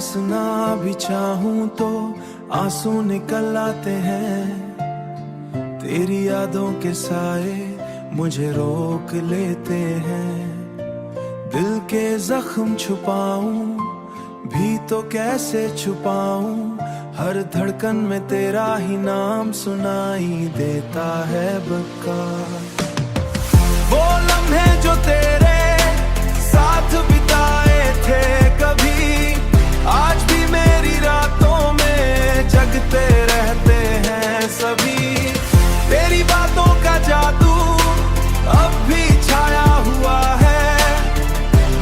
हंसना भी चाहूं तो आंसू निकल आते हैं। तेरी यादों के साए मुझे रोक लेते हैं। दिल के जख्म छुपाऊं भी तो कैसे छुपाऊं, हर धड़कन में तेरा ही नाम सुनाई देता है बक्का। वो लम्हे जो तेरे साथ बिताए थे कभी, आज भी मेरी रातों में जगते रहते हैं सभी। तेरी बातों का जादू अब भी छाया हुआ है,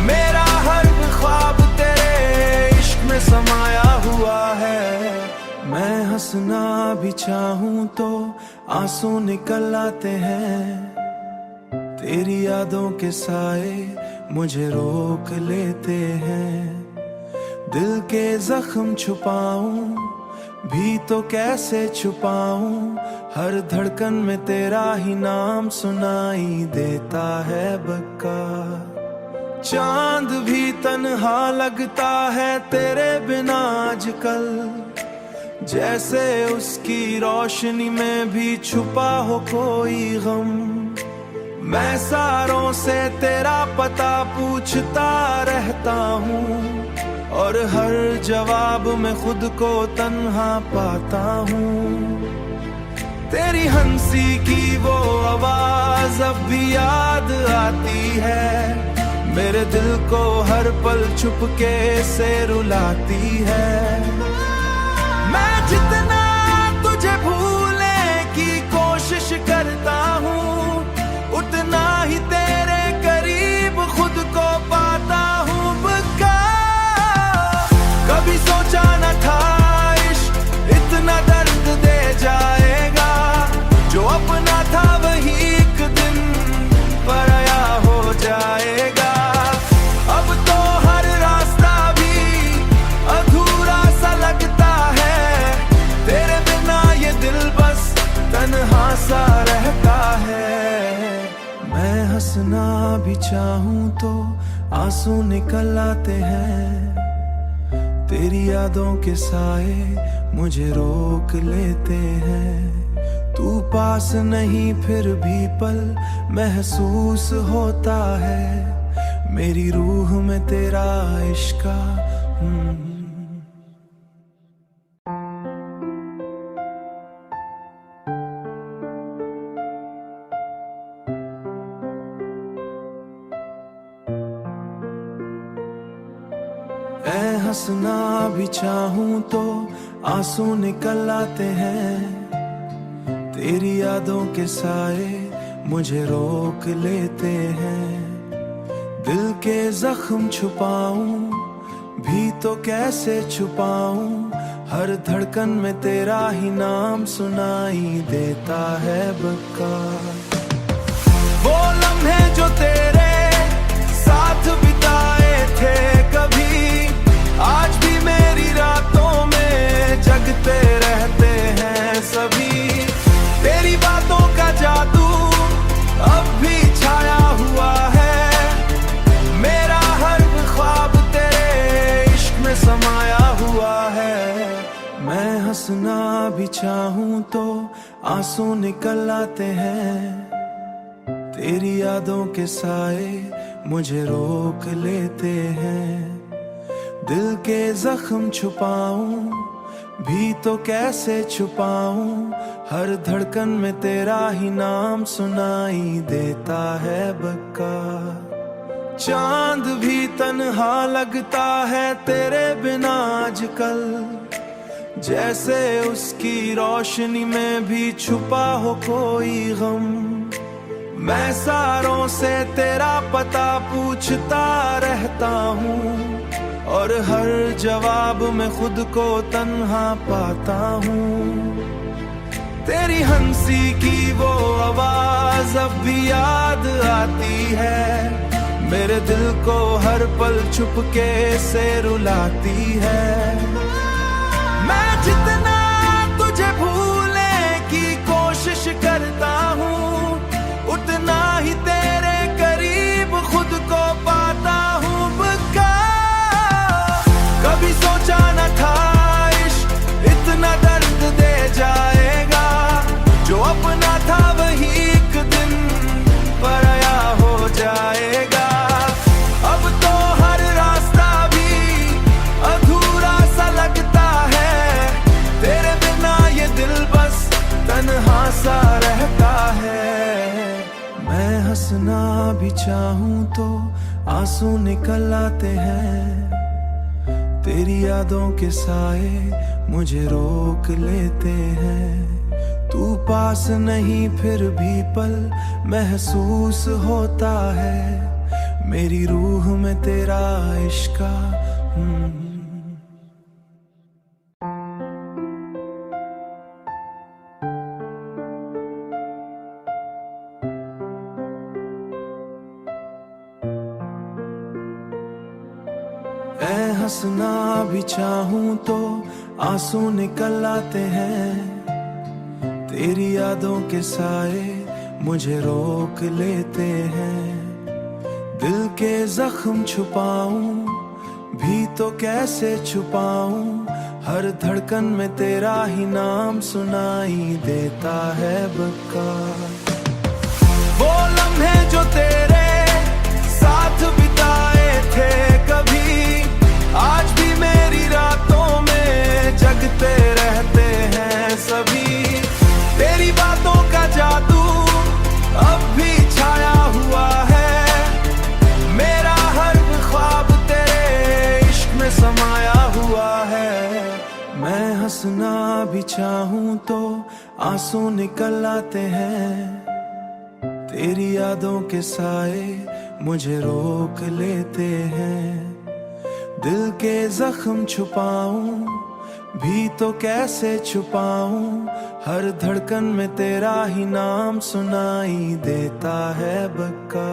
मेरा हर ख्वाब तेरे इश्क में समाया हुआ है। मैं हंसना भी चाहूं तो आंसू निकल आते हैं। तेरी यादों के साए मुझे रोक लेते हैं। दिल के जख्म छुपाऊं भी तो कैसे छुपाऊं, हर धड़कन में तेरा ही नाम सुनाई देता है बक्का। चांद भी तन्हा लगता है तेरे बिना आजकल, जैसे उसकी रोशनी में भी छुपा हो कोई गम। मैं सारों से तेरा पता पूछता रहता हूँ, और हर जवाब में खुद को तन्हा पाता हूँ। तेरी हंसी की वो आवाज अब भी याद आती है, मेरे दिल को हर पल चुपके से रुलाती है। मैं जितना तुझे भूलने की कोशिश करता हूँ, उतना ही तेरे करीब खुद को पाता हूँ बक्का। कभी सोचा न था इश्क इतना दर्द दे जाएगा, जो अपना था वही एक दिन पराया हो जाएगा। अब तो हर रास्ता भी अधूरा सा लगता है, तेरे बिना ये दिल बस तन्हा सा रहता है। मैं हंसना भी चाहूं तो आंसू निकल आते हैं। तेरी यादों के साए मुझे रोक लेते हैं। तू पास नहीं फिर भी पल महसूस होता है, मेरी रूह में तेरा इश्क। मैं हंसना भी चाहूं तो आंसू निकल आते हैं। तेरी यादों के साए मुझे रोक लेते हैं। दिल के जख्म छुपाऊं भी तो कैसे छुपाऊं, हर धड़कन में तेरा ही नाम सुनाई देता है बक्का। वो लम्हे जो तेरे साथ बिताए थे कभी, आज भी मेरी रातों में जगते रहते हैं सभी। तेरी बातों का जादू अब भी छाया हुआ है, मेरा हर ख्वाब तेरे इश्क में समाया हुआ है। मैं हंसना भी चाहूं तो आंसू निकल आते हैं। तेरी यादों के साए मुझे रोक लेते हैं। दिल के जख्म छुपाऊं भी तो कैसे छुपाऊं, हर धड़कन में तेरा ही नाम सुनाई देता है बक्का। चांद भी तन्हा लगता है तेरे बिना आजकल, जैसे उसकी रोशनी में भी छुपा हो कोई गम। मैं सारों से तेरा पता पूछता रहता हूँ, और हर जवाब में खुद को तन्हा पाता हूँ। तेरी हंसी की वो आवाज अब भी याद आती है, मेरे दिल को हर पल चुपके से रुलाती है। मैं जितना तुझे भूलने की कोशिश करता हूँ, उतना ही तेरे करीब खुद को पाता हूँ बक्का। कभी सोचा सा रहता है। मैं हंसना भी चाहूं तो आंसू निकल आते हैं। तेरी यादों के साए मुझे रोक लेते हैं। तू पास नहीं फिर भी पल महसूस होता है। मेरी रूह में तेरा इश्क मैं हंसना भी चाहूं तो आंसू निकल आते हैं। तेरी यादों के साए मुझे रोक लेते हैं। दिल के जख्म छुपाऊं भी तो कैसे छुपाऊं, हर धड़कन में तेरा ही नाम सुनाई देता है बक्का। वो लम्हे जो तेरे साथ बिताए थे कभी, आज भी मेरी रातों में जगते रहते हैं सभी। तेरी बातों का जादू अब भी छाया हुआ है। मेरा हर ख्वाब तेरे इश्क में समाया हुआ है। मैं हंसना भी चाहूं तो आंसू निकल आते हैं। तेरी यादों के साए मुझे रोक लेते हैं। दिल के जख्म छुपाऊं भी तो कैसे छुपाऊं, हर धड़कन में तेरा ही नाम सुनाई देता है बक्का।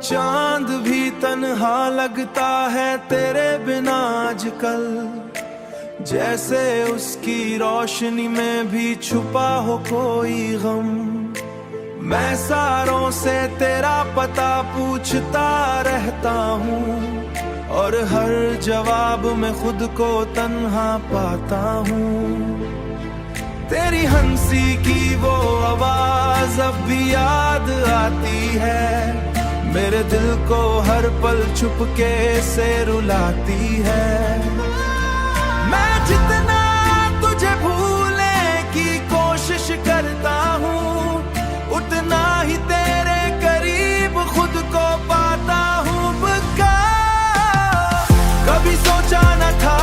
चांद भी तन्हा लगता है तेरे बिना आजकल, जैसे उसकी रोशनी में भी छुपा हो कोई गम। मैं सारों से तेरा पता पूछता रहता हूँ, और हर जवाब में खुद को तन्हा पाता हूँ। तेरी हंसी की वो आवाज अब भी याद आती है। मेरे दिल को हर पल चुपके से रुलाती है। मैं जितना तुझे भूलने की कोशिश करता हूँ, उतना ही तेरे करीब खुद को पाता हूँ। कभी सोचा न था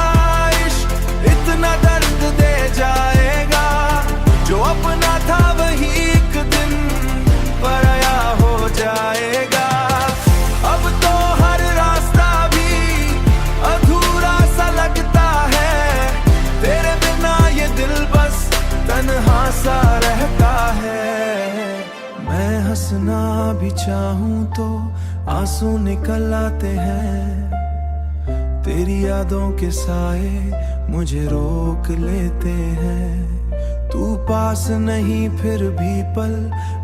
इश्क इतना दर्द दे जाएगा, जो अपना था वही एक दिन पराया हो जाएगा। अब तो हर रास्ता भी अधूरा सा लगता है। तेरे बिना ये दिल बस तन्हा सा रहता है। मैं हंसना भी चाहूं तो आंसू निकल आते हैं। तेरी यादों के साए मुझे रोक लेते हैं। तू पास नहीं फिर भी पल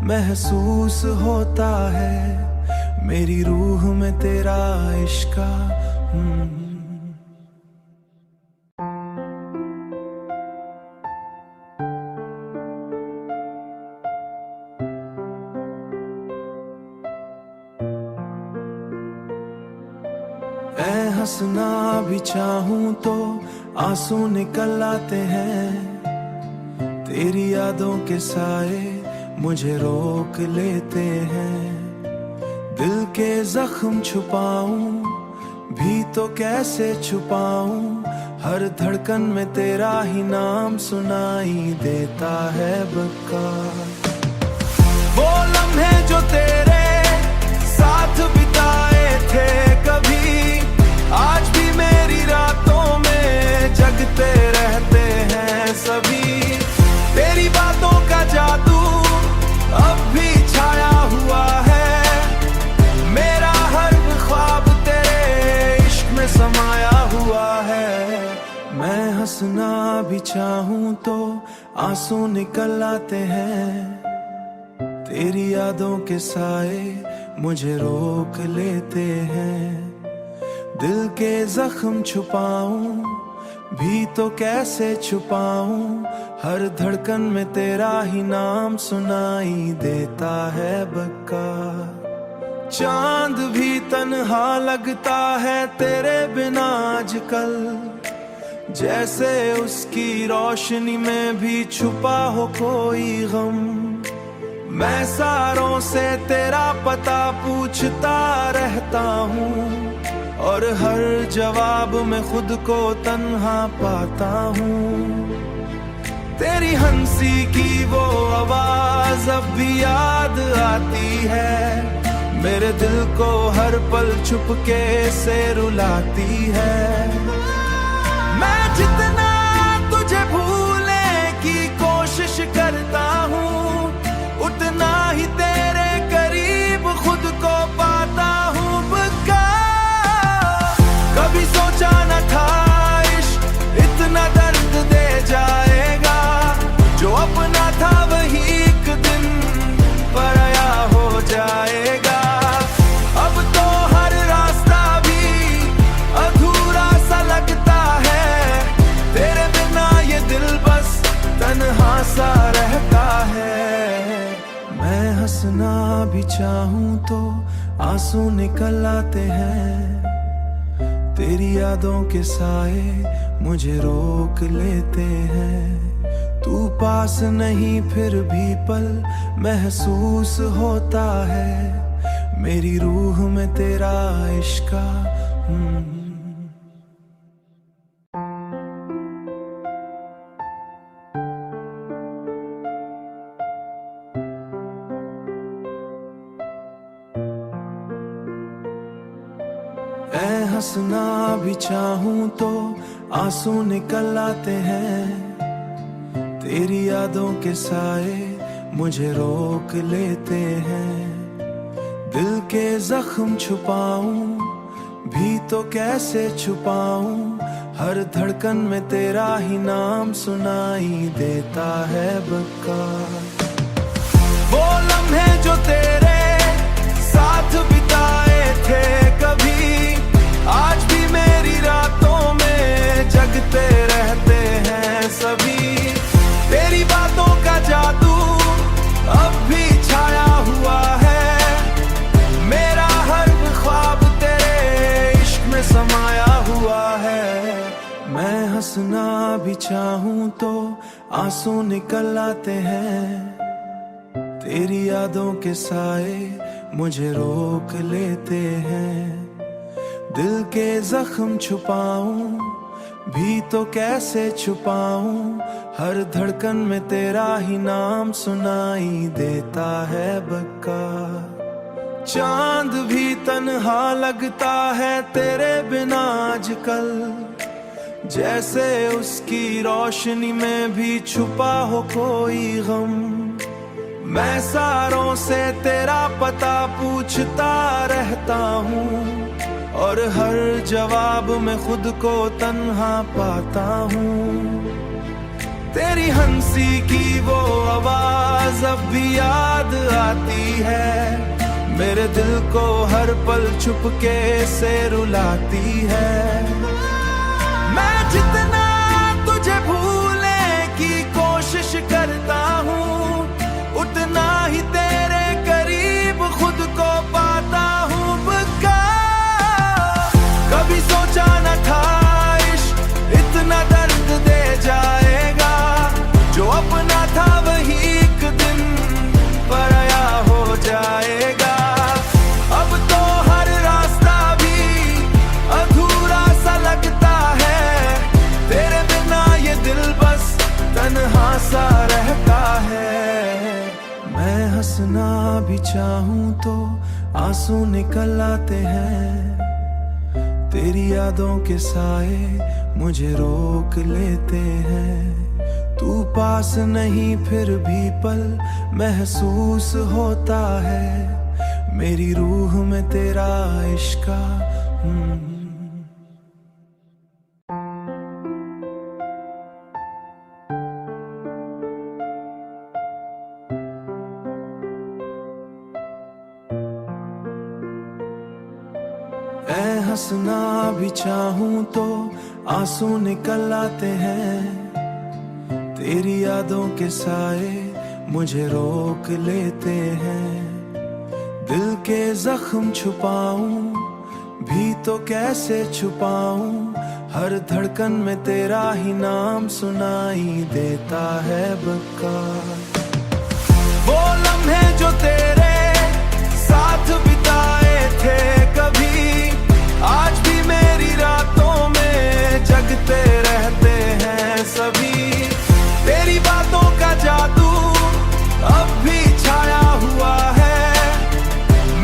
महसूस होता है। मेरी रूह में तेरा इश्क मैं हंसना भी चाहूं तो आंसू निकल आते हैं। तेरी यादों के साए मुझे रोक लेते हैं। दिल के जख्म छुपाऊं भी तो कैसे छुपाऊं, हर धड़कन में तेरा ही नाम सुनाई देता है बक्का। वो लम्हे जो तेरे साथ बिताए थे कभी, आज भी मेरी रातों में जगते रहते हैं सभी। तेरी बातों का जादू अब भी छाया हुआ है। मेरा हर ख्वाब तेरे इश्क में समाया हुआ है। मैं हंसना भी चाहूं तो आंसू निकल आते हैं। तेरी यादों के साए मुझे रोक लेते हैं। दिल के जख्म छुपाऊं भी तो कैसे छुपाऊं, हर धड़कन में तेरा ही नाम सुनाई देता है बक्का। चांद भी तन्हा लगता है तेरे बिना आजकल, जैसे उसकी रोशनी में भी छुपा हो कोई गम। मैं सारों से तेरा पता पूछता रहता हूँ, और हर जवाब में खुद को तन्हा पाता हूँ। तेरी हंसी की वो आवाज अब भी याद आती है, मेरे दिल को हर पल चुपके से रुलाती है। मैं जितना तुझे भूलने की कोशिश करता हूँ, उतना ही तेरे करीब खुद को पाता हूँ। कभी सोचा न था इश्क इतना दर्द दे जाएगा, जो अपना था वही एक दिन पराया हो जाएगा। अब तो हर रास्ता भी अधूरा सा लगता है, तेरे बिना ये दिल बस तन्हा सा रहता है। मैं हंसना भी चाहूं तो आंसू निकल आते हैं, तेरी यादों के साए मुझे रोक लेते हैं। तू पास नहीं फिर भी पल महसूस होता है, मेरी रूह में तेरा इश्क हंसना भी चाहूं तो आंसू निकल आते हैं, तेरी यादों के साए मुझे रोक लेते हैं। दिल के जख्म छुपाऊं भी तो कैसे छुपाऊं, हर धड़कन में तेरा ही नाम सुनाई देता है बक्का। वो लम्हे जो तेरे साथ बिताए थे कभी, आज भी मेरी रातों में जगते रहते हैं सभी। तेरी बातों का जादू अब भी छाया हुआ है, मेरा हर ख्वाब तेरे इश्क में समाया हुआ है। मैं हंसना भी चाहूं तो आंसू निकल आते हैं, तेरी यादों के साए मुझे रोक लेते हैं। दिल के जख्म छुपाऊं भी तो कैसे छुपाऊं, हर धड़कन में तेरा ही नाम सुनाई देता है बक्का। चांद भी तन्हा लगता है तेरे बिना आजकल, जैसे उसकी रोशनी में भी छुपा हो कोई गम। मैं सारों से तेरा पता पूछता रहता हूँ, और हर जवाब में खुद को तन्हा पाता हूँ। तेरी हंसी की वो आवाज अब भी याद आती है, मेरे दिल को हर पल चुपके से रुलाती है। मैं जितना तुझे भूलने की कोशिश करता हूँ, उतना ही तेरे करीब खुद को पाता हूँ। कभी सोचा न था इश्क इतना दर्द दे जाएगा, जो अपना था वही एक दिन पराया हो जाएगा। अब तो हर रास्ता भी अधूरा सा लगता है, तेरे बिना ये दिल बस तन्हा सा रहता है। मैं हंसना भी चाहूं तो आंसू निकल आते हैं, तेरी यादों के साए मुझे रोक लेते हैं। तू पास नहीं फिर भी पल महसूस होता है, मेरी रूह में तेरा इश्क हंसना भी चाहूं तो आंसू निकल आते हैं, तेरी यादों के साए मुझे रोक लेते हैं। दिल के जख्म छुपाऊं भी तो कैसे छुपाऊं, हर धड़कन में तेरा ही नाम सुनाई देता है बेकार। वो लम्हे जो तेरे साथ बिताए थे कभी, आज भी मेरी रातों में जगते रहते हैं सभी। तेरी बातों का जादू अब भी छाया हुआ है,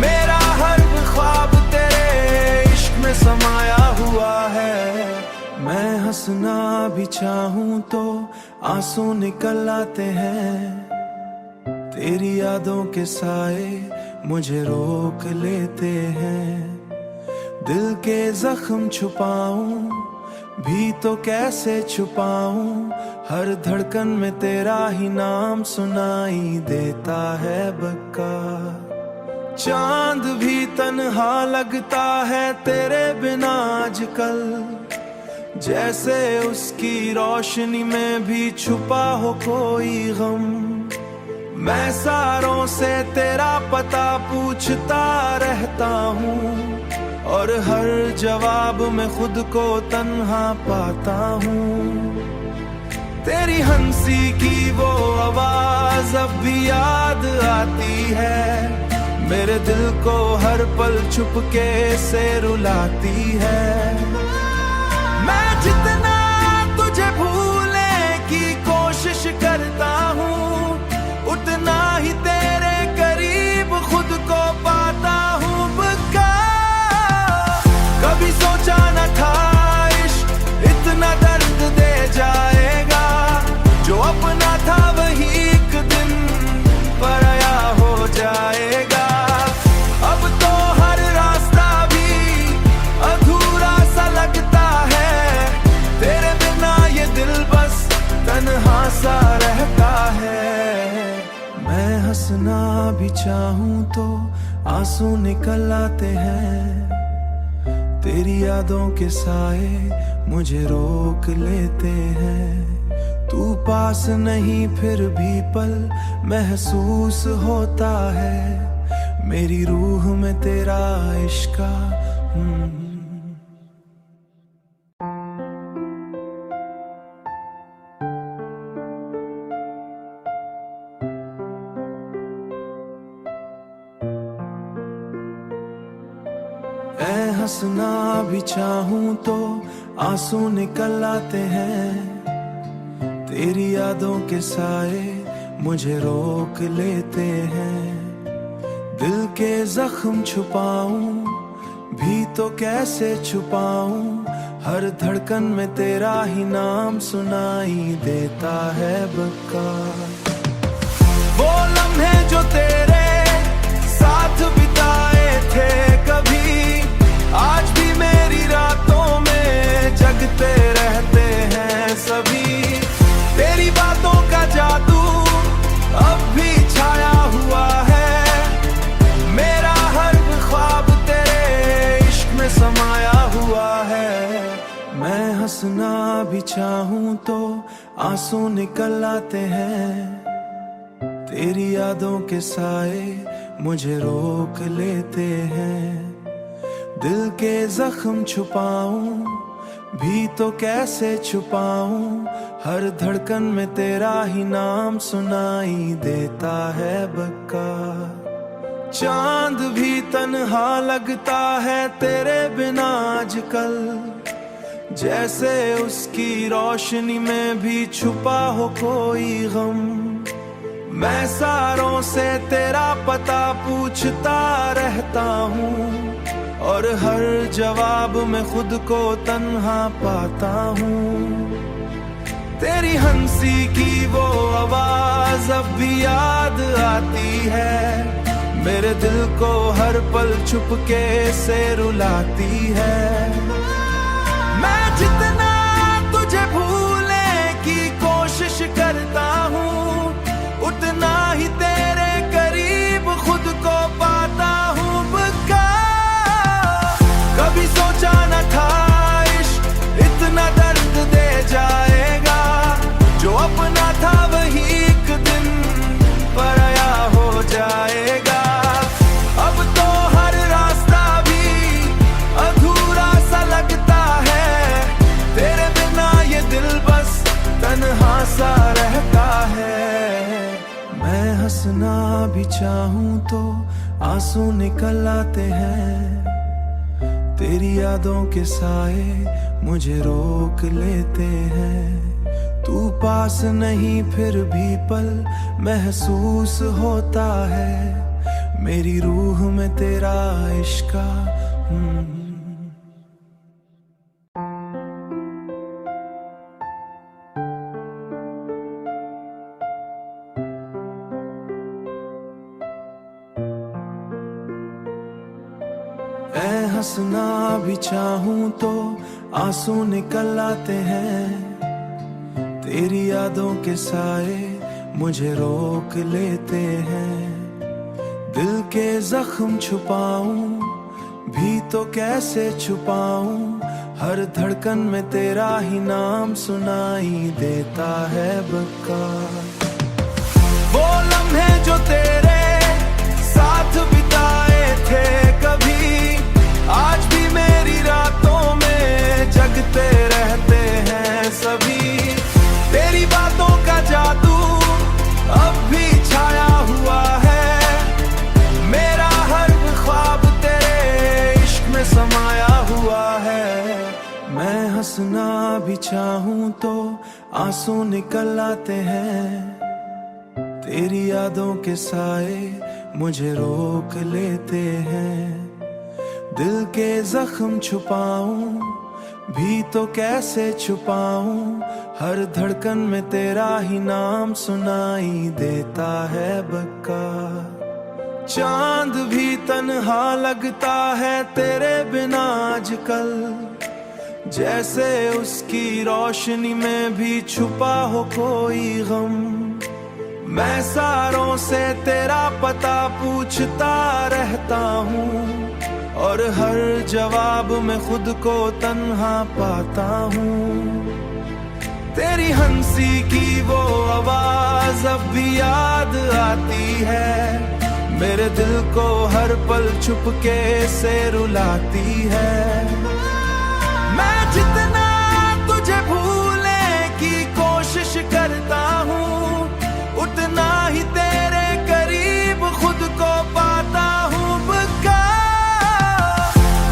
मेरा हर ख्वाब तेरे इश्क में समाया हुआ है। मैं हंसना भी चाहूं तो आंसू निकल आते हैं, तेरी यादों के साए मुझे रोक लेते हैं। दिल के जख्म छुपाऊं भी तो कैसे छुपाऊं, हर धड़कन में तेरा ही नाम सुनाई देता है बेकार। चांद भी तन्हा लगता है तेरे बिना आजकल, जैसे उसकी रोशनी में भी छुपा हो कोई गम। मैं सारों से तेरा पता पूछता रहता हूँ, और हर जवाब में खुद को तन्हा पाता हूँ। तेरी हंसी की वो आवाज अब भी याद आती है, मेरे दिल को हर पल चुपके से रुलाती है। मैं जितना तुझे भूलने की कोशिश करता हूँ, उतना ही तेरे करीब खुद को पाता हूँ। कभी सोचा न था इश्क इतना दर्द दे जाएगा, जो अपना था वही एक दिन पराया हो जाएगा। अब तो हर रास्ता भी अधूरा सा लगता है, तेरे बिना ये दिल बस तन्हा सा रहता है। मैं हंसना भी चाहूं तो आंसू निकल आते हैं, तेरी यादों के साए मुझे रोक लेते हैं। तू पास नहीं फिर भी पल महसूस होता है, मेरी रूह में तेरा इश्क का हंसना भी चाहूं तो आंसू निकल आते हैं, तेरी यादों के साए मुझे रोक लेते हैं। दिल के जख्म छुपाऊं भी तो कैसे छुपाऊं, हर धड़कन में तेरा ही नाम सुनाई देता है बेकार। वो लम्हे जो तेरे साथ बिताए थे कभी, आज भी मेरी रातों में जगते रहते हैं सभी। तेरी बातों का जादू अब भी छाया हुआ है, मेरा हर ख्वाब तेरे इश्क में समाया हुआ है। मैं हंसना भी चाहूं तो आंसू निकल आते हैं, तेरी यादों के साए मुझे रोक लेते हैं। दिल के जख्म छुपाऊं भी तो कैसे छुपाऊं, हर धड़कन में तेरा ही नाम सुनाई देता है बेकार। चांद भी तन्हा लगता है तेरे बिना आजकल, जैसे उसकी रोशनी में भी छुपा हो कोई गम। मैं सारों से तेरा पता पूछता रहता हूँ, और हर जवाब में खुद को तन्हा पाता हूँ। तेरी हंसी की वो आवाज अब भी याद आती है, मेरे दिल को हर पल चुपके से रुलाती है। मैं जितना तुझे भूलने की कोशिश करता हूँ, उतना ही तेरे करीब खुद को पाता हूँ। कभी सोचा न था इश्क इतना दर्द दे जाएगा, जो अपना था वही एक दिन पराया हो जाएगा। अब तो हर रास्ता भी अधूरा सा लगता है, सा रहता है। मैं हंसना भी चाहूं तो आंसू निकल आते हैं। तेरी यादों के साए मुझे रोक लेते हैं। तू पास नहीं फिर भी पल महसूस होता है। मेरी रूह में तेरा इश्क मैं हंसना भी चाहूं तो आंसू निकल आते हैं। तेरी यादों के साए मुझे रोक लेते हैं। दिल के जख्म छुपाऊं भी तो कैसे छुपाऊं, हर धड़कन में तेरा ही नाम सुनाई देता है बक्का। वो लम्हे जो तेरे साथ बिताए थे कभी, आज भी मेरी रातों में जगते रहते हैं सभी। तेरी बातों का जादू अब भी छाया हुआ है। मेरा हर ख्वाब तेरे इश्क में समाया हुआ है। मैं हंसना भी चाहूं तो आंसू निकल आते हैं। तेरी यादों के साए मुझे रोक लेते हैं। दिल के जख्म छुपाऊं भी तो कैसे छुपाऊं, हर धड़कन में तेरा ही नाम सुनाई देता है बक्का। चांद भी तन्हा लगता है तेरे बिना आजकल, जैसे उसकी रोशनी में भी छुपा हो कोई गम। मैं सारों से तेरा पता पूछता रहता हूँ, और हर जवाब में खुद को तन्हा पाता हूँ। तेरी हंसी की वो आवाज अब भी याद आती है। मेरे दिल को हर पल चुपके से रुलाती है। मैं जितना तुझे भूलने की कोशिश करता हूँ, उतना ही तेरे करीब खुद को पाता हूँ बक्का।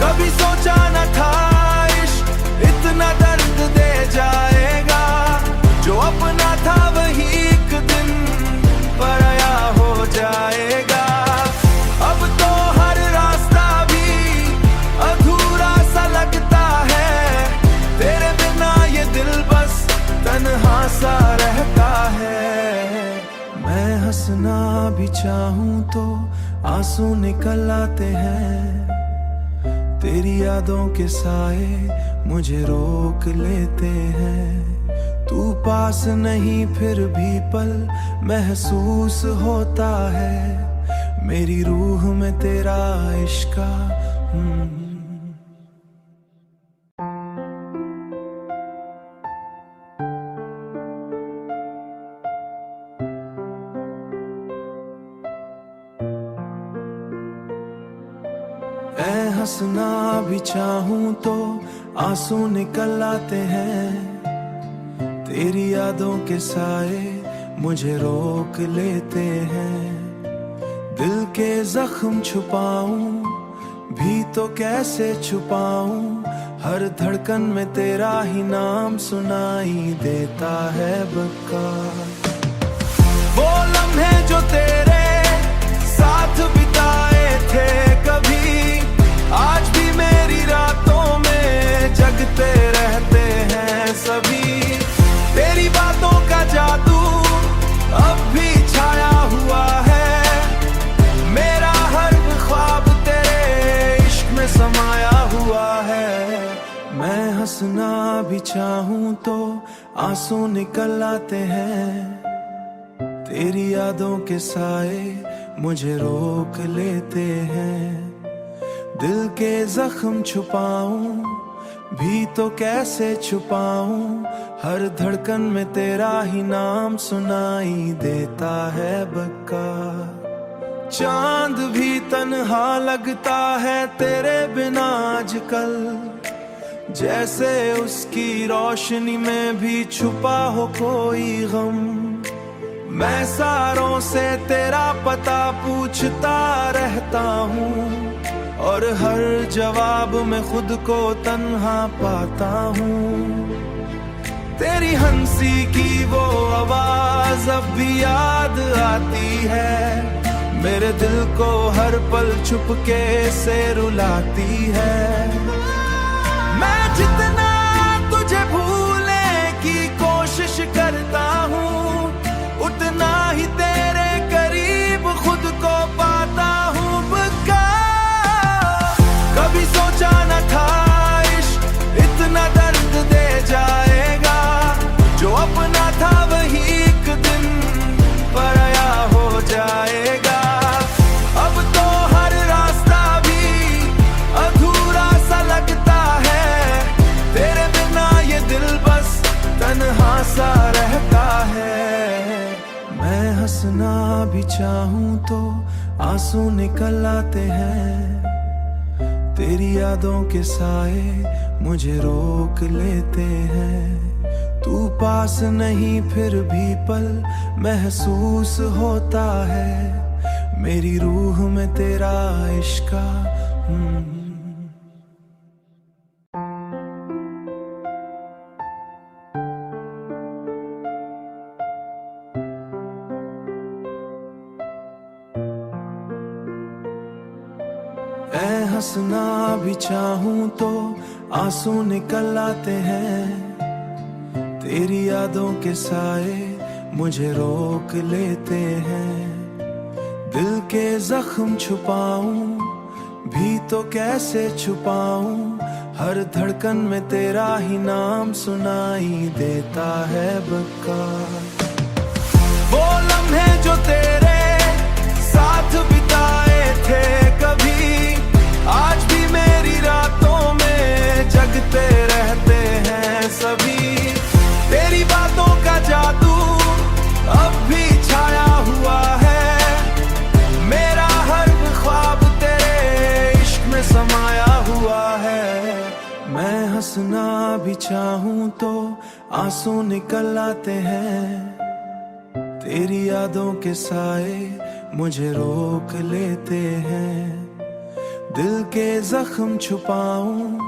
कभी सोचा न था इश्क इतना दर्द दे जाएगा, जो अपना था वही एक दिन पराया हो जाएगा। अब तो हर रास्ता भी अधूरा सा लगता है। तेरे बिना ये दिल बस तन्हा सा रहता है। मैं हंसना भी चाहूं तो आंसू निकल आते हैं। तेरी यादों के साए मुझे रोक लेते हैं। तू पास नहीं फिर भी पल महसूस होता है। मेरी रूह में तेरा इश्क मैं हंसना भी चाहूं तो आंसू निकल आते हैं। तेरी यादों के साए मुझे रोक लेते हैं। दिल के जख्म छुपाऊं भी तो कैसे छुपाऊं, हर धड़कन में तेरा ही नाम सुनाई देता है बक्का। वो लम्हे जो तेरे साथ बिताए थे कभी, आज भी मेरी रातों में जगते रहते हैं सभी। तेरी बातों का जादू अब भी छाया हुआ है। मेरा हर ख्वाब तेरे इश्क में समाया हुआ है। मैं हंसना भी चाहूं तो आंसू निकल आते हैं। तेरी यादों के साए मुझे रोक लेते हैं। दिल के जख्म छुपाऊं भी तो कैसे छुपाऊं, हर धड़कन में तेरा ही नाम सुनाई देता है बक्का। चांद भी तन्हा लगता है तेरे बिना आजकल, जैसे उसकी रोशनी में भी छुपा हो कोई गम। मैं सारों से तेरा पता पूछता रहता हूँ, और हर जवाब में खुद को तन्हा पाता हूँ। तेरी हंसी की वो आवाज अब भी याद आती है, मेरे दिल को हर पल चुपके से रुलाती है। मैं जितना तुझे भूलने की कोशिश करता हूँ, उतना ही तेरे करीब खुद को पाता हूँ। कभी सोचा न था इश्क इतना दर्द दे जाएगा, जो अपना था वही एक दिन पराया हो जाएगा। अब तो हर रास्ता भी अधूरा सा लगता है, तेरे बिना ये दिल बस तन्हा सा रहता है। मैं हंसना भी चाहूं तो आंसू निकल आते हैं, तेरी यादों के साए मुझे रोक लेते हैं। तू पास नहीं फिर भी पल महसूस होता है, मेरी रूह में तेरा इश्क। मैं हंसना भी चाहूं तो आंसू निकल आते हैं, तेरी यादों के साए मुझे रोक लेते हैं। दिल के जख्म छुपाऊं भी तो कैसे छुपाऊं, हर धड़कन में तेरा ही नाम सुनाई देता है बक्का। वो लम्हे जो तेरे साथ बिताए थे कभी, आज भी मेरी रातों में जगते रहते हैं सभी। तेरी बातों का जादू अब भी छाया हुआ है, मेरा हर ख्वाब तेरे इश्क में समाया हुआ है। मैं हंसना भी चाहूं तो आंसू निकल आते हैं, तेरी यादों के साए मुझे रोक लेते हैं। दिल के जख्म छुपाऊं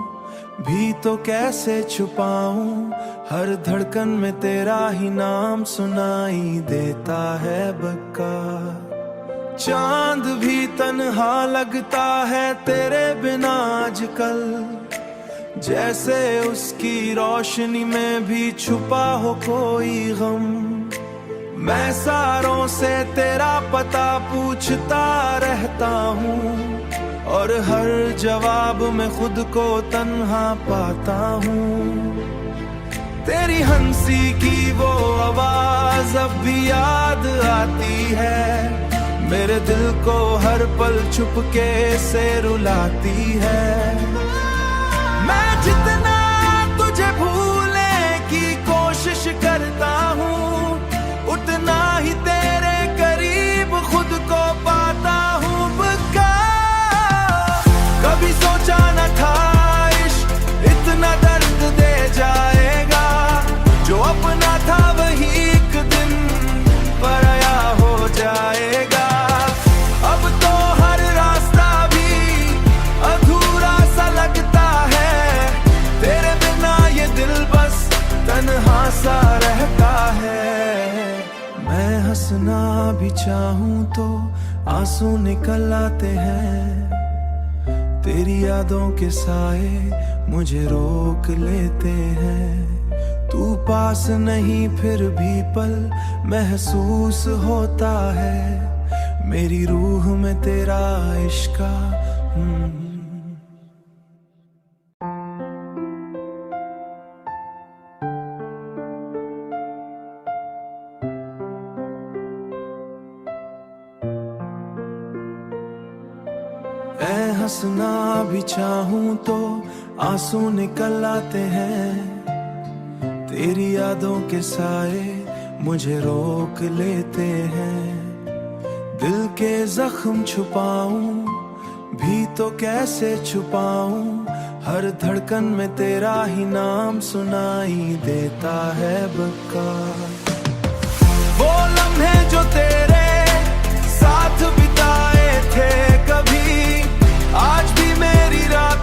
भी तो कैसे छुपाऊं, हर धड़कन में तेरा ही नाम सुनाई देता है बक्का। चांद भी तन्हा लगता है तेरे बिना आजकल, जैसे उसकी रोशनी में भी छुपा हो कोई गम। मैं सारों से तेरा पता पूछता रहता हूँ, और हर जवाब में खुद को तन्हा पाता हूँ। तेरी हंसी की वो आवाज अब भी याद आती है, मेरे दिल को हर पल चुपके से रुलाती है। मैं जितना तुझे भूलने की कोशिश करता हूँ, उतना ही तेरे करीब खुद को पाता हूँ। कभी सोचा न था इश्क इतना दर्द दे जाएगा, जो अपना था वही एक दिन पराया हो जाएगा। अब तो हर रास्ता भी अधूरा सा लगता है, तेरे बिना ये दिल बस तन्हा सा रहता है। मैं हंसना भी चाहूं तो आंसू निकल आते हैं, तेरी यादों के साए मुझे रोक लेते हैं। तू पास नहीं फिर भी पल महसूस होता है, मेरी रूह में तेरा इश्क। मैं हंसना भी चाहूं तो आंसू निकल आते हैं, तेरी यादों के साए मुझे रोक लेते हैं। दिल के जख्म छुपाऊं भी तो कैसे छुपाऊं, हर धड़कन में तेरा ही नाम सुनाई देता है बका। वो लम्हे जो तेरे साथ बिताए थे कभी, आज भी मेरी रात